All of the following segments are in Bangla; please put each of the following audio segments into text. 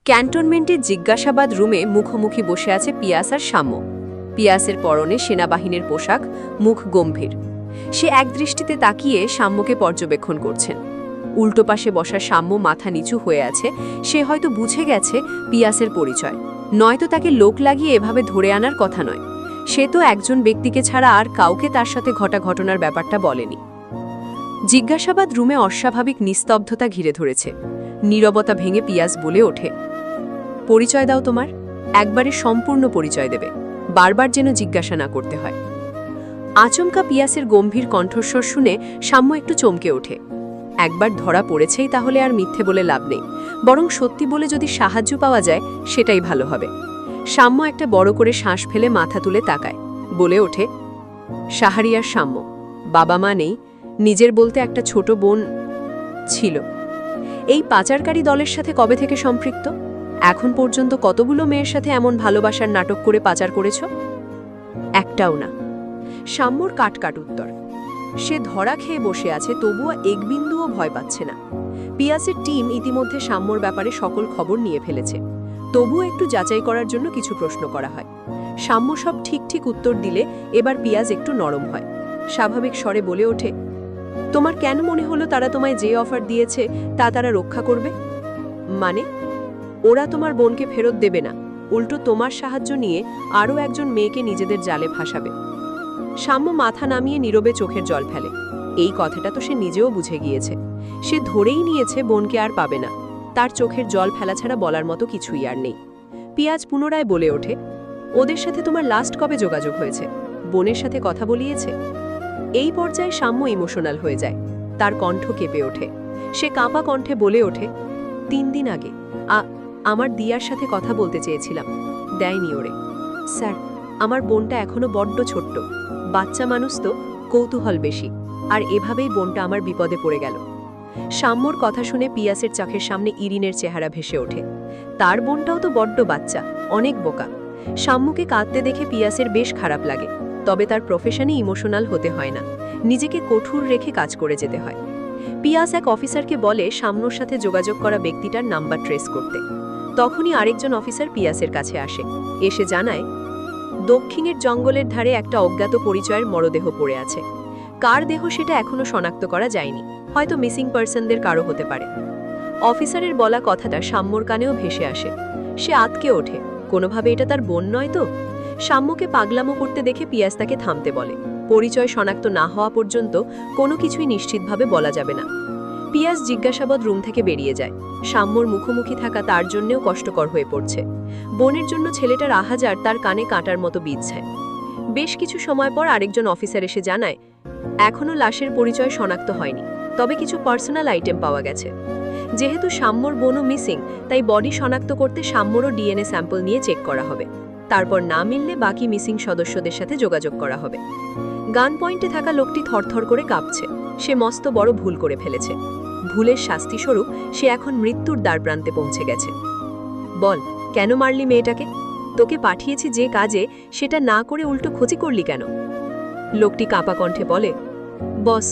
ক্যান্টনমেন্টের জিজ্ঞাসাবাদ রুমে মুখোমুখি বসে আছে পিয়াস আর সাম্য। পিয়াসের পরনে সেনাবাহিনীর পোশাক, মুখ গম্ভীর। সে একদৃষ্টিতে তাকিয়ে সাম্যকে পর্যবেক্ষণ করছেন। উল্টো পাশে বসা সাম্য মাথা নিচু হয়ে আছে। সে হয়তো বুঝে গেছে পিয়াসের পরিচয়, নয়তো তাকে লোক লাগিয়ে এভাবে ধরে আনার কথা নয়। সে তো একজন ব্যক্তিকে ছাড়া আর কাউকে তার সাথে ঘটা ঘটনার ব্যাপারটা বলেনি। জিজ্ঞাসাবাদ রুমে অস্বাভাবিক নিস্তব্ধতা ঘিরে ধরেছে। নীরবতা ভেঙে পিয়াস বলে ওঠে, পরিচয় দাও তোমার, একবারে সম্পূর্ণ পরিচয় দেবে, বারবার যেন জিজ্ঞাসা না করতে হয়। আচমকা পিয়াসের গম্ভীর কণ্ঠস্বর শুনে সাম্য একটু চমকে ওঠে। একবার ধরা পড়েছেই তাহলে আর মিথ্যে বলে লাভ নেই, বরং সত্যি বলে যদি সাহায্য পাওয়া যায় সেটাই ভালো হবে। সাম্য একটা বড় করে শ্বাস ফেলে মাথা তুলে তাকায়, বলে ওঠে, শাহরিয়ার সাম্য, বাবা মা নেই, নিজের বলতে একটা ছোট বোন ছিল। এই পাচারকারী দলের সাথে কবে থেকে সম্পৃক্ত? এখন পর্যন্ত কতগুলো মেয়ের সাথে এমন ভালোবাসার নাটক করে পাচার করেছ? একটাও না। সাম্যর কাটকাট উত্তর। সে ধরা খেয়ে বসে আছে, তবুও এক বিন্দুও ভয় পাচ্ছে না। পিয়াসের টিম ইতিমধ্যে সাম্যর ব্যাপারে সকল খবর নিয়ে ফেলেছে। তবুও একটু যাচাই করার জন্য কিছু প্রশ্ন করা হয়। সাম্য সব ঠিক ঠিক উত্তর দিলে এবার পিয়াস একটু নরম হয়। স্বাভাবিক স্বরে বলে ওঠে, তোমার কেন মনে হলো তারা তোমায় যে অফার দিয়েছে তা তারা রক্ষা করবে? মানে, ওরা তোমার বোনকে ফেরত দেবে না, উল্টো তোমার সাহায্য নিয়ে আরও একজন মেয়েকে নিজেদের জালে ফাঁসাবে। সাম্য মাথা নামিয়ে নীরবে চোখের জল ফেলে। এই কথাটা তো সে নিজেও বুঝে গিয়েছে। সে ধরেই নিয়েছে বোনকে আর পাবে না। তার চোখের জল ফেলা ছাড়া বলার মতো কিছুই আর নেই। পিয়াজ পুনরায় বলে ওঠে, ওদের সাথে তোমার লাস্ট কবে যোগাযোগ হয়েছে? বোনের সাথে কথা বলিয়েছে? এই পর্যায়ে সাম্য ইমোশনাল হয়ে যায়। তার কণ্ঠ কেঁপে ওঠে। সে কাঁপা কণ্ঠে বলে ওঠে, 3 দিন আগে আমার দিয়ার সাথে কথা বলতে চেয়েছিলাম, দেয়নি ওরে। স্যার, আমার বোনটা এখনো বড্ড ছোট্ট, বাচ্চা মানুষ তো, কৌতূহল বেশি, আর এভাবেই বোনটা আমার বিপদে পড়ে গেল। সাম্যর কথা শুনে পিয়াসের চোখের সামনে ইরিনের চেহারা ভেসে ওঠে। তার বোনটাও তো বড্ড বাচ্চা, অনেক বোকা। সাম্যকে কাঁদতে দেখে পিয়াসের বেশ খারাপ লাগে, তবে তার প্রফেশনে ইমোশনাল হতে হয় না, নিজেকে কঠোর রেখে কাজ করে যেতে হয়। পিয়াস এক অফিসারকে বলে সাম্যর সাথে যোগাযোগ করা ব্যক্তিটার নাম্বার ট্রেস করতে। তখনই আরেকজন অফিসার পিয়াসের কাছে আসে, এসে জানায়, দক্ষিণের জঙ্গলের ধারে একটা অজ্ঞাত পরিচয়ের মরদেহ পড়ে আছে। কার দেহ সেটা এখনো শনাক্ত করা যায়নি, হয়তো মিসিং পার্সনদের কারো হতে পারে। অফিসারের বলা কথাটা সাম্যর কানেও ভেসে আসে। সে আতকে ওঠে, কোনোভাবে এটা তার বোন নয় তো? সাম্যকে পাগলামো করতে দেখে পিয়াস তাকে থামতে বলে। পরিচয় শনাক্ত না হওয়া পর্যন্ত কোনো কিছুই নিশ্চিতভাবে বলা যাবে না। পিয়াস জিজ্ঞাসাবাদ রুম থেকে বেরিয়ে যায়। সাম্যর মুখোমুখি থাকা তার জন্যেও কষ্টকর হয়ে পড়ছে। বোনের জন্য ছেলেটার আহাজার তার কানে কাঁটার মতো বিঁধছে। বেশ কিছু সময় পর আরেকজন অফিসার এসে জানায়, এখনও লাশের পরিচয় শনাক্ত হয়নি, তবে কিছু পার্সোনাল আইটেম পাওয়া গেছে। যেহেতু সাম্যর বোনও মিসিং, তাই বডি শনাক্ত করতে সাম্যরও ডিএনএ স্যাম্পল নিয়ে চেক করা হবে। তারপর না মিললে বাকি মিসিং সদস্যদের সাথে যোগাযোগ করা হবে। গান পয়েন্টে থাকা লোকটি থরথর করে কাঁপছে। সে মস্ত বড় ভুল করে ফেলেছে। ভুলের শাস্তিস্বরূপ সে এখন মৃত্যুর দ্বারপ্রান্তে পৌঁছে গেছে। বল, কেন মারলি মেয়েটাকে? তোকে পাঠিয়েছি যে কাজে, সেটা না করে উল্টো ক্ষতি করলি কেন? লোকটি কাঁপা কণ্ঠে বলে, বস,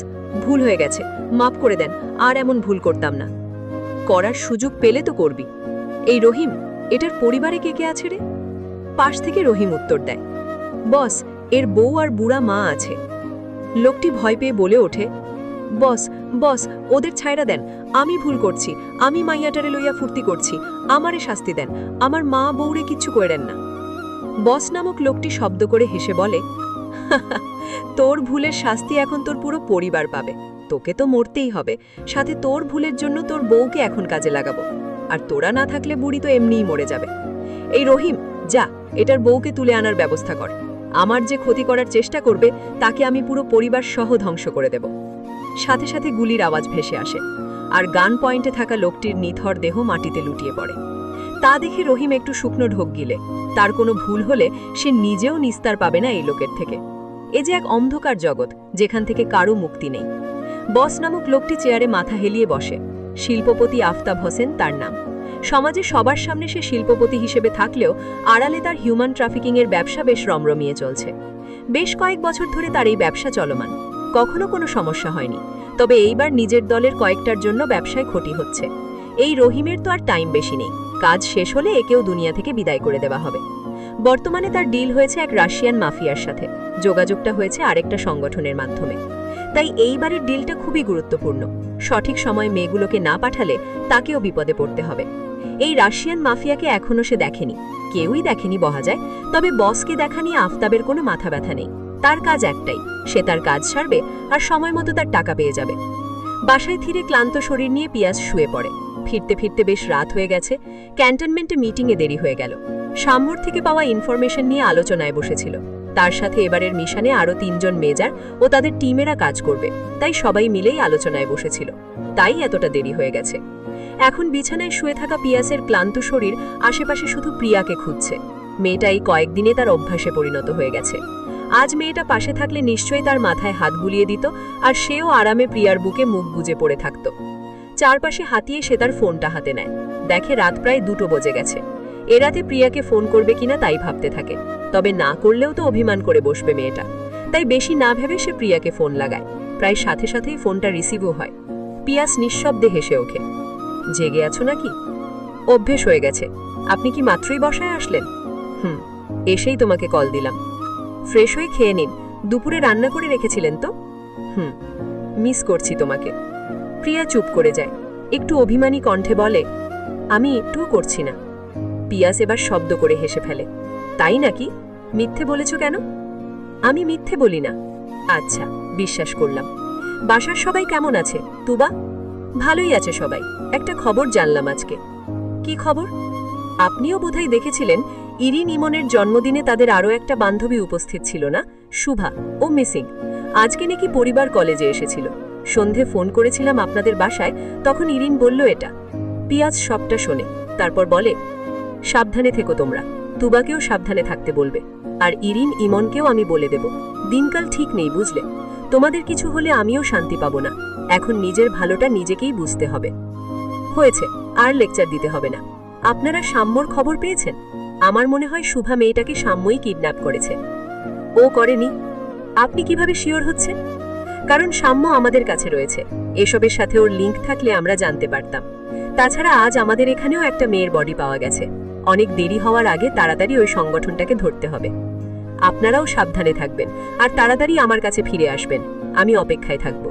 ভুল হয়ে গেছে, মাফ করে দেন, আর এমন ভুল করতাম না। করার সুযোগ পেলে তো করবি। এই রহিম, এটার পরিবারে কে কে আছে রে? পাশ থেকে রহিম উত্তর দেয়, বস, এর বউ আর বুড়া মা আছে। লোকটি ভয় পেয়ে বলে ওঠে, বস বস, ওদের ছায়রা দেন, আমি ভুল করছি, আমি মাইয়াটারে লইয়া ফুর্তি করছি, আমারে শাস্তি দেন, আমার মা বউরে কিচ্ছু করেন না। বস নামক লোকটি শব্দ করে হেসে বলে, তোর ভুলের শাস্তি এখন তোর পুরো পরিবার পাবে। তোকে তো মরতেই হবে, সাথে তোর ভুলের জন্য তোর বউকে এখন কাজে লাগাবো, আর তোরা না থাকলে বুড়ি তো এমনিই মরে যাবে। এই রহিম, যা, এটার বউকে তুলে আনার ব্যবস্থা কর। আমার যে ক্ষতি করার চেষ্টা করবে তাকে আমি পুরো পরিবার সহ ধ্বংস করে দেব। সাথে সাথে গুলির আওয়াজ ভেসে আসে, আর গান পয়েন্টে থাকা লোকটির নিথর দেহ মাটিতে লুটিয়ে পড়ে। তা দেখে রহিম একটু শুকনো ঢোক গিলে। তার কোনো ভুল হলে সে নিজেও নিস্তার পাবে না এই লোকের থেকে। এ যে এক অন্ধকার জগৎ, যেখান থেকে কারো মুক্তি নেই। বস নামক লোকটি চেয়ারে মাথা হেলিয়ে বসে। শিল্পপতি আফতাব হোসেন তার নাম। সমাজে সবার সামনে সে শিল্পপতি হিসেবে থাকলেও আড়ালে তার হিউম্যান ট্রাফিকিংয়ের ব্যবসা বেশ রমরমিয়ে চলছে। বেশ কয়েক বছর ধরে তার এই ব্যবসা চলমান, কখনো কোনো সমস্যা হয়নি। তবে এইবার নিজের দলের কয়েকটার জন্য ব্যবসায় ক্ষতি হচ্ছে। এই রহিমের তো আর টাইম বেশি নেই। কাজ শেষ হলে একেও দুনিয়া থেকে বিদায় করে দেওয়া হবে। বর্তমানে তার ডিল হয়েছে এক রাশিয়ান মাফিয়ার সাথে, যোগাযোগটা হয়েছে আরেকটা সংগঠনের মাধ্যমে। তাই এইবারের ডিলটা খুবই গুরুত্বপূর্ণ। সঠিক সময় মেয়েগুলোকে না পাঠালে তাকেও বিপদে পড়তে হবে। এই রাশিয়ান মাফিয়াকে এখনো সে দেখেনি, কেউই দেখেনি বলা যায়। তবে বসকে দেখা নিয়ে আফতাবের কোনো মাথা ব্যথা নেই। তার কাজ একটাই, সে তার কাজ সারবে আর সময় মতো তার টাকা পেয়ে যাবে। বাসায় ফিরে ক্লান্ত শরীর নিয়ে পিয়াস শুয়ে পড়ে। ফিরতে ফিরতে বেশ রাত হয়ে গেছে। ক্যান্টনমেন্টে মিটিংয়ে দেরি হয়ে গেল। সাম্যর থেকে পাওয়া ইনফরমেশন নিয়ে আলোচনায় বসেছিল। তার সাথে এবারের মিশনে আরও 3 জন মেজর ও তাদের টিমেরা কাজ করবে, তাই সবাই মিলেই আলোচনায় বসেছিল। তাই এতটা দেরি হয়ে গেছে। এখন বিছানায় শুয়ে থাকা পিয়াসের ক্লান্ত শরীর আশেপাশে শুধু প্রিয়াকে খুঁজছে। মেয়েটা এই কয়েকদিনে তার অভ্যাসে পরিণত হয়ে গেছে। আজ মেয়েটা পাশে থাকলে নিশ্চয়ই তার মাথায় হাত বুলিয়ে দিত, আর সেও আরামে প্রিয়ার বুকে মুখ গুজে পড়ে থাকত। চারপাশে হাতিয়ে সে তার ফোনটা হাতে নেয়। দেখে রাত প্রায় 2টো বেজে গেছে। এ রাতে প্রিয়াকে ফোন করবে কিনা তাই ভাবতে থাকে। তবে না করলেও তো অভিমান করে বসবে মেয়েটা। তাই বেশি না ভেবে সে প্রিয়াকে ফোন লাগায়। প্রায় সাথে সাথেই ফোনটা রিসিভও হয়। পিয়াস নিঃশব্দে হেসে ওঠে। জেগে আছো নাকি? অভ্যেস হয়ে গেছে। আপনি কি মাত্রই বসায় আসলেন? এসেই তোমাকে কল দিলাম। ফ্রেশ হয়ে খেয়ে নিন। দুপুরে রান্না করে রেখেছিলেন তো? মিস করছি তোমাকে। প্রিয়া চুপ করে যায়। একটু অভিমানী কণ্ঠে বলে, আমি একটুও করছি না। পিয়াস এবার শব্দ করে হেসে ফেলে। তাই নাকি? মিথ্যে বলেছ কেন? আমি মিথ্যে বলি না। আচ্ছা, বিশ্বাস করলাম। বাসার সবাই কেমন আছে? তুবা? ভালোই আছে সবাই। একটা খবর জানলাম আজকে। কি খবর? আপনিও বোধহয় দেখেছিলেন, ইরিন ইমনের জন্মদিনে তাদের আরও একটা বান্ধবী উপস্থিত ছিল না, শুভা? ও মিসিং। আজকে নাকি পরিবার কলেজে এসেছিল। সন্ধে ফোন করেছিলাম আপনাদের বাসায়, তখন ইরিন বলল এটা। পিয়াজ সবটা শোনে, তারপর বলে, সাবধানে থেকো তোমরা। তুবাকেও সাবধানে থাকতে বলবে। আর ইরিন ইমনকেও আমি বলে দেব। দিনকাল ঠিক নেই, বুঝলে? তোমাদের কিছু হলে আমিও শান্তি পাবো না। এখন নিজের ভালোটা নিজেকেই বুঝতে হবে। হয়েছে, আর লেকচার দিতে হবে না। আপনারা সাম্যর খবর পেয়েছেন? আমার মনে হয় শুভা মেয়েটাকে সাম্যই কিডন্যাপ করেছে। ও করেনি। আপনি কিভাবে শিওর হচ্ছেন? কারণ সাম্য আমাদের কাছে রয়েছে। এসবের সাথে ওর লিঙ্ক থাকলে আমরা জানতে পারতাম। তাছাড়া আজ আমাদের এখানেও একটা মেয়ের বডি পাওয়া গেছে। অনেক দেরি হওয়ার আগে তাড়াতাড়ি ওই সংগঠনটাকে ধরতে হবে। আপনারাও সাবধানে থাকবেন আর তাড়াতাড়ি আমার কাছে ফিরে আসবেন। আমি অপেক্ষায় থাকব।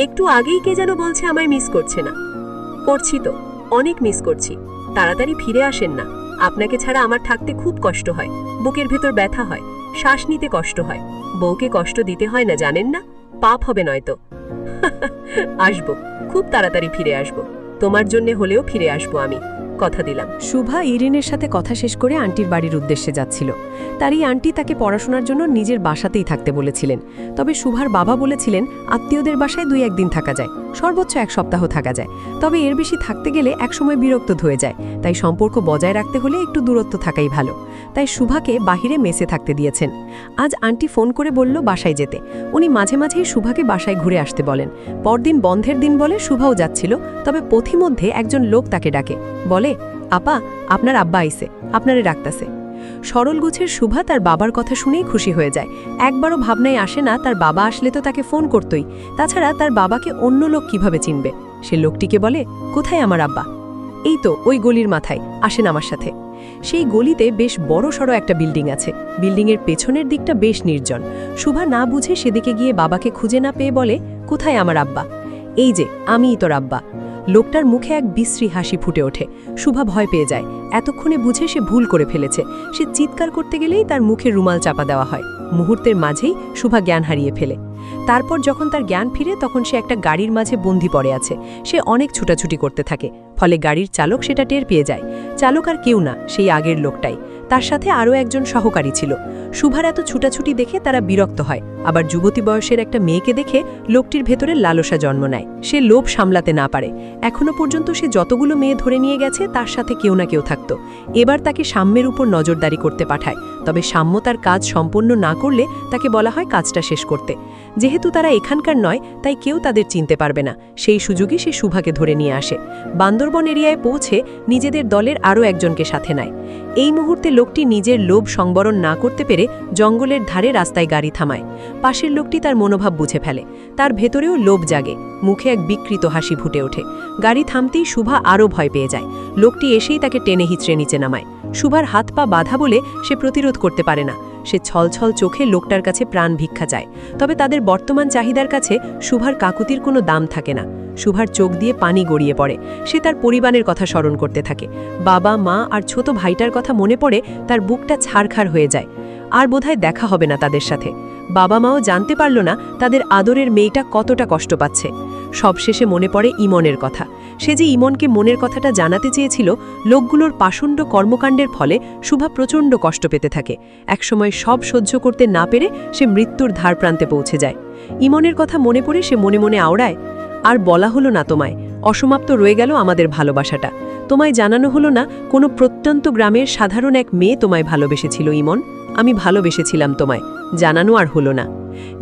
একটু আগেই কে যেন বলছে আমায় মিস করছে না। করছি তো, অনেক মিস করছি। তাড়াতাড়ি ফিরে আসেন না। আপনাকে ছাড়া আমার থাকতে খুব কষ্ট হয়। বুকের ভেতর ব্যথা হয়, শ্বাস নিতে কষ্ট হয়। বউকে কষ্ট দিতে হয় না, জানেন না? পাপ হবে নয়তো। আসবো, খুব তাড়াতাড়ি ফিরে আসবো। তোমার জন্য হলেও ফিরে আসবো আমি, কথা দিলাম। শুভা ইরিনের সাথে কথা শেষ করে আন্টির বাড়ির উদ্দেশ্যে যাচ্ছিল। তারই আন্টি তাকে পড়াশোনার জন্য নিজের বাসাতেই থাকতে বলেছিলেন। তবে শুভার বাবা বলেছিলেন আত্মীয়দের বাসায় 2-1 দিন থাকা যায়, সর্বোচ্চ 1 সপ্তাহ থাকা যায়। তবে এর বেশি থাকতে গেলে একসময় বিরক্ত হয়ে যায়। তাই সম্পর্ক বজায় রাখতে হলে একটু দূরত্ব থাকাই ভালো। তাই শুভাকে বাহিরে মেসে থাকতে দিয়েছেন। আজ আন্টি ফোন করে বলল বাসায় যেতে। উনি মাঝে মাঝেই শুভাকে বাসায় ঘুরে আসতে বলেন। পরদিন বন্ধের দিন বলে শুভাও যাচ্ছিল। তবে পথিমধ্যে একজন লোক তাকে ডাকে, বলে, আপা, আপনার আব্বা আইছে, আপনারে ডাকতাছে। সরল গুছের শুভা তার বাবার কথা শুনেই খুশি হয়ে যায়। একবারও ভাবনায় আসে না তার বাবা আসলে তো তাকে ফোন করতই। তাছাড়া তার বাবাকে অন্য লোক কিভাবে চিনবে? সে লোকটিকে বলে, কোথায় আমার আব্বা? এই তো ওই গলির মাথায়, আসেন আমার সাথে। সেই গলিতে বেশ বড় সড়ো একটা বিল্ডিং আছে। বিল্ডিংয়ের পেছনের দিকটা বেশ নির্জন। শুভা না বুঝে সেদিকে গিয়ে বাবাকে খুঁজে না পেয়ে বলে, কোথায় আমার আব্বা? এই যে, আমিই তোর আব্বা। লোকটার মুখে এক বিশ্রী হাসি ফুটে ওঠে। শুভা ভয় পেয়ে যায়। এতক্ষণে বুঝে সে ভুল করে ফেলেছে। সে চিৎকার করতে গেলেই তার মুখে রুমাল চাপা দেওয়া হয়। মুহূর্তের মাঝেই শুভা জ্ঞান হারিয়ে ফেলে। তারপর যখন তার জ্ঞান ফিরে তখন সে একটা গাড়ির মাঝে বন্দি পড়ে আছে। সে অনেক ছুটাছুটি করতে থাকে, ফলে গাড়ির চালক সেটা টের পেয়ে যায়। চালক আর কেউ না, সেই আগের লোকটাই। তার সাথে আরও একজন সহকারী ছিল। শুভার এত ছুটাছুটি দেখে তারা বিরক্ত হয়। আবার যুবতী বয়সের একটা মেয়েকে দেখে লোকটির ভেতরে লালসা জন্ম নেয়। সে লোভ সামলাতে না পারে। এখনো পর্যন্ত সে যতগুলো মেয়ে ধরে নিয়ে গেছে তার সাথে কেউ না কেউ থাকত। এবার তাকে সাম্যের উপর নজরদারি করতে পাঠায়। তবে সাম্য তার কাজ সম্পন্ন না করলে তাকে বলা হয় কাজটা শেষ করতে। যেহেতু তারা এখানকার নয়, তাই কেউ তাদের চিনতে পারবে না। সেই সুযোগে সে শুভাকে ধরে নিয়ে আসে। বান্দরবন এরিয়ায় পৌঁছে নিজেদের দলের আরও একজনকে সাথে নেয়। এই মুহূর্তে লোকটি নিজের লোভ সংবরণ না করতে পেরে জঙ্গলের ধারে রাস্তায় গাড়ি থামায়। পাশের লোকটি তার মনোভাব বুঝে ফেলে। তার ভেতরেও লোভ জাগে, মুখে এক বিকৃত হাসি ফুটে ওঠে। গাড়ি থামতেই শুভা আরও ভয় পেয়ে যায়। লোকটি এসেই তাকে টেনে হিঁচড়ে নিচে নামায়। শুভার হাত পা বাঁধা বলে সে প্রতিরোধ করতে পারে না। সে ছলছল চোখে লোকটার কাছে প্রাণ ভিক্ষা চায়। তবে তাদের বর্তমান চাহিদার কাছে শুভার কাকুতির কোনো দাম থাকে না। শুভার চোখ দিয়ে পানি গড়িয়ে পড়ে। সে তার পরিবারের কথা স্মরণ করতে থাকে। বাবা, মা আর ছোট ভাইটার কথা মনে পড়ে তার বুকটা ছারখার হয়ে যায়। আর বোধহয় দেখা হবে না তাদের সাথে। বাবা মাও জানতে পারল না তাদের আদরের মেয়েটা কতটা কষ্ট পাচ্ছে। সবশেষে মনে পড়ে ইমনের কথা। সে যে ইমনকে মনের কথাটা জানাতে চেয়েছিল, লোকগুলোর পাষণ্ড কর্মকাণ্ডের ফলে শুভা প্রচণ্ড কষ্ট পেতে থাকে। একসময় সব সহ্য করতে না পেরে সে মৃত্যুর ধার প্রান্তে পৌঁছে যায়। ইমনের কথা মনে পড়ে সে মনে মনে আওড়ায়, আর বলা হলো না তোমায়, অসমাপ্ত রয়ে গেল আমাদের ভালোবাসাটা। তোমায় জানানো হলো না কোনো প্রত্যন্ত গ্রামের সাধারণ এক মেয়ে তোমায় ভালোবেসেছিল ইমন। আমি ভালোবেসেছিলাম তোমায়, জানানো আর হলো না।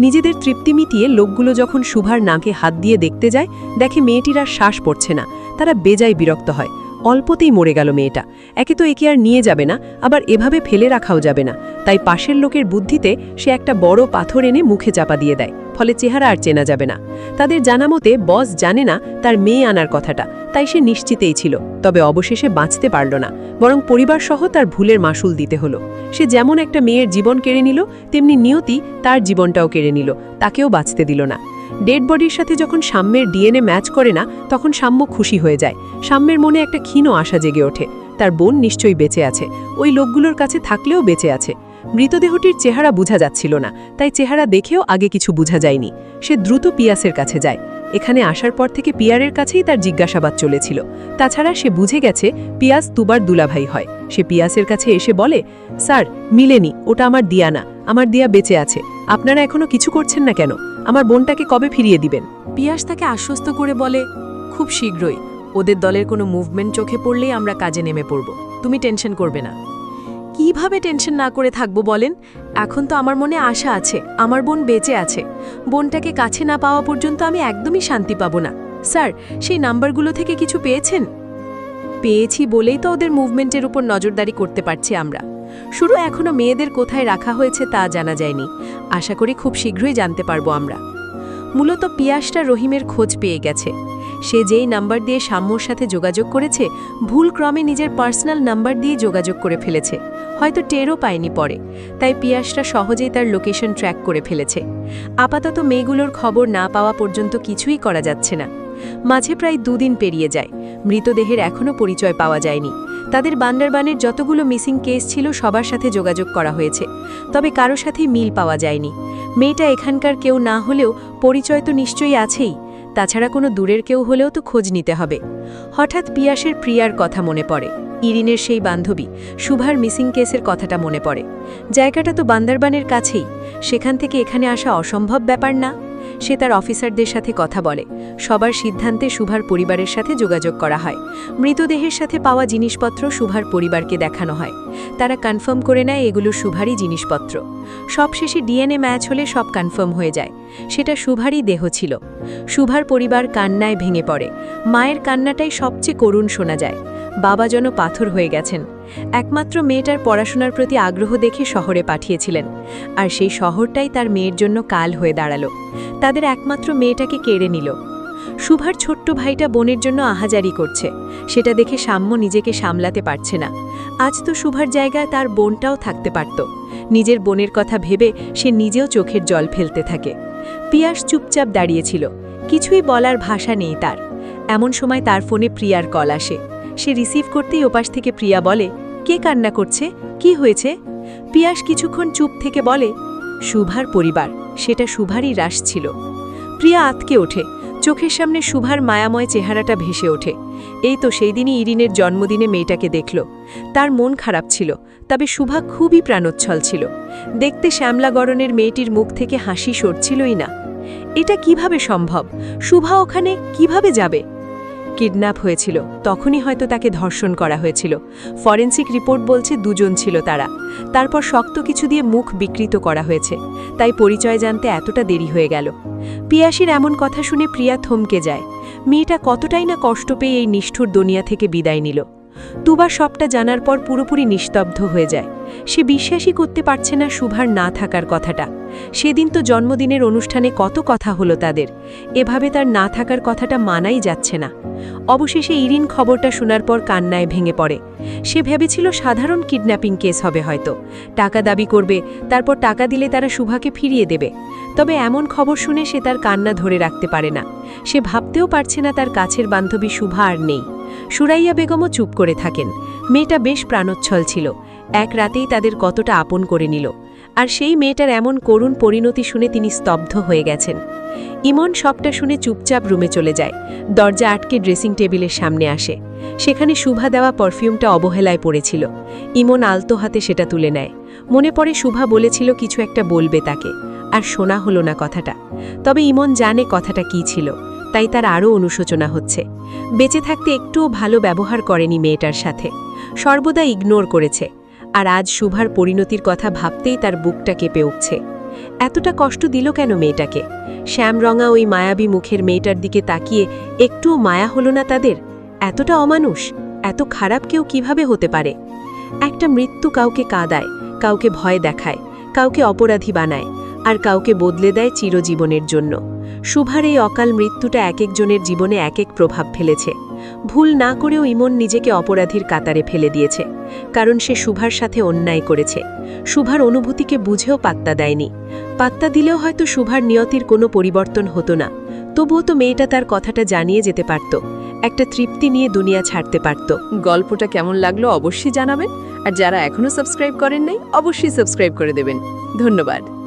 নিজেদের তৃপ্তি মিটিয়ে লোকগুলো যখন শুভার নাকে হাত দিয়ে দেখতে যায়, দেখে মেয়েটির আর শ্বাস পড়ছে না। তারা বেজায় বিরক্ত হয়। অল্পতেই মরে গেল মেয়েটা। একে তো একে আর নিয়ে যাবে না, আবার এভাবে ফেলে রাখাও যাবে না। তাই পাশের লোকের বুদ্ধিতে সে একটা বড় পাথর এনে মুখে চাপা দিয়ে দেয়, ফলে চেহারা আর চেনা যাবে না। তাদের জানা মতে বস জানে না তার মেয়ে আনার কথাটা, তাই সে নিশ্চিতেই ছিল। তবে অবশেষে বাঁচতে পারল না, বরং পরিবারসহ তার ভুলের মাসুল দিতে হলো। সে যেমন একটা মেয়ের জীবন কেড়ে নিল, তেমনি নিয়তি তার জীবনটাও কেড়ে নিল, তাকেও বাঁচতে দিল না। ডেড বডির সাথে যখন সাম্যের ডিএনএ ম্যাচ করে না, তখন সাম্য খুশি হয়ে যায়। সাম্যের মনে একটা ক্ষীণ আশা জেগে ওঠে। তার বোন নিশ্চয়ই বেঁচে আছে, ওই লোকগুলোর কাছে থাকলেও বেঁচে আছে। মৃতদেহটির চেহারা বোঝা যাচ্ছিল না, তাই চেহারা দেখেও আগে কিছু বোঝা যায়নি। সে দ্রুত পিয়াসের কাছে যায়। এখানে আসার পর থেকে পিয়ারের কাছেই তার জিজ্ঞাসাবাদ চলেছিল। তাছাড়া সে বুঝে গেছে পিয়াস তুবার দুলাভাই হয়। সে পিয়াসের কাছে এসে বলে, স্যার মিলেনি, ওটা আমার দিয়া না, আমার দিয়া বেঁচে আছে। আপনারা এখনো কিছু করছেন না কেন? আমার বোনটাকে কবে ফিরিয়ে দিবেন? পিয়াস তাকে আশ্বস্ত করে বলে, খুব শীঘ্রই। ওদের দলের কোনো মুভমেন্ট চোখে পড়লেই আমরা কাজে নেমে পড়ব, তুমি টেনশন করবে না। কিভাবে টেনশন না করে থাকবো বলেন? এখন তো আমার মনে আশা আছে, আমার বোন বেঁচে আছে। বোনটাকে কাছে না পাওয়া পর্যন্ত আমি একদমই শান্তি পাবো না। স্যার, সেই নাম্বারগুলো থেকে কিছু পেয়েছেন? পেয়েছি বলেই তো ওদের মুভমেন্টের উপর নজরদারি করতে পারছি আমরা। শুরু এখনো মেয়েদের কোথায় রাখা হয়েছে তা জানা যায়নি। আশা করি খুব শীঘ্রই জানতে পারবো আমরা। মূলত পিয়াসটা রহিমের খোঁজ পেয়ে গেছে। সে যেই নাম্বার দিয়ে সাম্যর সাথে যোগাযোগ করেছে, ভুলক্রমে নিজের পার্সোনাল নাম্বার দিয়ে যোগাযোগ করে ফেলেছে। হয়তো টেরও পায়নি পরে, তাই পিয়াসটা সহজেই তার লোকেশন ট্র্যাক করে ফেলেছে। আপাতত মেয়েগুলোর খবর না পাওয়া পর্যন্ত কিছুই করা যাচ্ছে না। মাঝে প্রায় 2 দিন পেরিয়ে যায়। মৃতদেহের এখনও পরিচয় পাওয়া যায়নি। তাদের বান্ডারবানের যতগুলো মিসিং কেস ছিল সবার সাথে যোগাযোগ করা হয়েছে, তবে কারো সাথেই মিল পাওয়া যায়নি। মেয়েটা এখানকার কেউ না হলেও পরিচয় তো নিশ্চয়ই আছেই। তাছাড়া কোনো দূরের কেউ হলেও তো খোঁজ নিতে হবে। হঠাৎ পিয়াসের প্রিয়ার কথা মনে পড়ে। ইরিনের সেই বান্ধবী শুভার মিসিং কেসের কথাটা মনে পড়ে। জায়গাটা তো বান্দারবানের কাছেই, সেখান থেকে এখানে আসা অসম্ভব ব্যাপার না। সে তার অফিসারদের সাথে কথা বলে। সবার সিদ্ধান্তে শুভার পরিবারের সাথে যোগাযোগ করা হয়। মৃতদেহের সাথে পাওয়া জিনিসপত্র শুভার পরিবারকে দেখানো হয়। তারা কনফার্ম করে নেয় এগুলো শুভারই জিনিসপত্র। সবশেষে ডিএনএ ম্যাচ হলে সব কনফার্ম হয়ে যায় সেটা শুভারই দেহ ছিল। শুভার পরিবার কান্নায় ভেঙে পড়ে। মায়ের কান্নাটাই সবচেয়ে করুণ শোনা যায়। বাবা যেন পাথর হয়ে গেছেন। একমাত্র মেয়েটার পড়াশোনার প্রতি আগ্রহ দেখে শহরে পাঠিয়েছিলেন, আর সেই শহরটাই তার মেয়ের জন্য কাল হয়ে দাঁড়ালো। তাদের একমাত্র মেয়েটাকে কেড়ে নিল। শুভার ছোট্ট ভাইটা বোনের জন্য আহাজারি করছে, সেটা দেখে সাম্য নিজেকে সামলাতে পারছে না। আজ তো শুভার জায়গায় তার বোনটাও থাকতে পারত। নিজের বোনের কথা ভেবে সে নিজেও চোখের জল ফেলতে থাকে। পিয়াস চুপচাপ দাঁড়িয়েছিল, কিছুই বলার ভাষা নেই তার। এমন সময় তার ফোনে প্রিয়ার কল আসে। সে রিসিভ করতেই ওপাশ থেকে প্রিয়া বলে, কে কান্না করছে, কি হয়েছে? পিয়াস কিছুক্ষণ চুপ থেকে বলে, শুভার পরিবার, সেটা শুভারই রাশ ছিল। প্রিয়া আতকে ওঠে। চোখের সামনে শুভার মায়াময় চেহারাটা ভেসে ওঠে। এই তো সেই দিনই ইরিনের জন্মদিনে মেয়েটাকে দেখল। তার মন খারাপ ছিল, তবে শুভা খুবই প্রাণোচ্ছল ছিল। দেখতে শ্যামলা গড়নের মেয়েটির মুখ থেকে হাসি সরছিলই না। এটা কিভাবে সম্ভব? শুভা ওখানে কিভাবে যাবে? কিডন্যাপ হয়েছিল, তখনই হয়তো তাকে ধর্ষণ করা হয়েছিল। ফরেন্সিক রিপোর্ট বলছে 2 জন ছিল তারা। তারপর শক্ত কিছু দিয়ে মুখ বিকৃত করা হয়েছে, তাই পরিচয় জানতে এতটা দেরি হয়ে গেল। পিয়াসীর এমন কথা শুনে প্রিয়া থমকে যায়। মেয়েটা কতটাই না কষ্ট পেয়ে এই নিষ্ঠুর দুনিয়া থেকে বিদায় নিল। তুবা সবটা জানার পর পুরোপুরি নিস্তব্ধ হয়ে যায়। সে বিশ্বাসই করতে পারছে না শুভার না থাকার কথাটা। সেদিন তো জন্মদিনের অনুষ্ঠানে কত কথা হলো তাদের, এভাবে তার না থাকার কথাটা মানাই যাচ্ছে না। অবশেষে ইরিন খবরটা শোনার পর কান্নায় ভেঙে পড়ে। সে ভেবেছিল সাধারণ কিডন্যাপিং কেস হবে হয়তো, টাকা দাবি করবে, তারপর টাকা দিলে তারা শুভাকে ফিরিয়ে দেবে। তবে এমন খবর শুনে সে তার কান্না ধরে রাখতে পারে না। সে ভাবতেও পারছে না তার কাছের বান্ধবী শুভা আর নেই। সুরাইয়া বেগমও চুপ করে থাকেন। মেয়েটা বেশ প্রাণোচ্ছল ছিল, এক রাতেই তাদের কতটা আপন করে নিল। আর সেই মেয়েটার এমন করুণ পরিণতি শুনে তিনি স্তব্ধ হয়ে গেছেন। ইমন সবটা শুনে চুপচাপ রুমে চলে যায়। দরজা আটকে ড্রেসিং টেবিলের সামনে আসে। সেখানে শুভা দেওয়া পারফিউমটা অবহেলায় পড়েছিল। ইমন আলতো হাতে সেটা তুলে নেয়। মনে পড়ে শুভা বলেছিল কিছু একটা বলবে তাকে, আর শোনা হলো না কথাটা। তবে ইমন জানে কথাটা কী ছিল, তাই তার আরও অনুশোচনা হচ্ছে। বেঁচে থাকতে একটুও ভালো ব্যবহার করেনি মেয়েটার সাথে, সর্বদা ইগনোর করেছে। আর আজ শুভার পরিণতির কথা ভাবতেই তার বুকটা কেঁপে উঠছে। এতটা কষ্ট দিল কেন মেয়েটাকে? শ্যামরঙা ওই মায়াবী মুখের মেয়েটার দিকে তাকিয়ে একটুও মায়া হলো না তাদের? এতটা অমানুষ, এত খারাপ কেউ কিভাবে হতে পারে? একটা মৃত্যু কাউকে কাঁদায়, কাউকে ভয় দেখায়, কাউকে অপরাধী বানায়, আর কাউকে বদলে দেয় চিরজীবনের জন্য। শুভার এই অকাল মৃত্যুটা এক একজনের জীবনে এক এক প্রভাব ফেলেছে। ভুল না করেও ইমন নিজেকে অপরাধীর কাতারে ফেলে দিয়েছে, কারণ সে শুভার সাথে অন্যায় করেছে। শুভার অনুভূতিকে বুঝেও পাত্তা দেয়নি। পাত্তা দিলেও হয়তো শুভার নিয়তির কোনো পরিবর্তন হতো না। তবুও তো মেয়েটা তার কথাটা জানিয়ে যেতে পারত, একটা তৃপ্তি নিয়ে দুনিয়া ছাড়তে পারত। গল্পটা কেমন লাগলো অবশ্যই জানাবেন, আর যারা এখনও সাবস্ক্রাইব করেন নাই অবশ্যই সাবস্ক্রাইব করে দেবেন। ধন্যবাদ।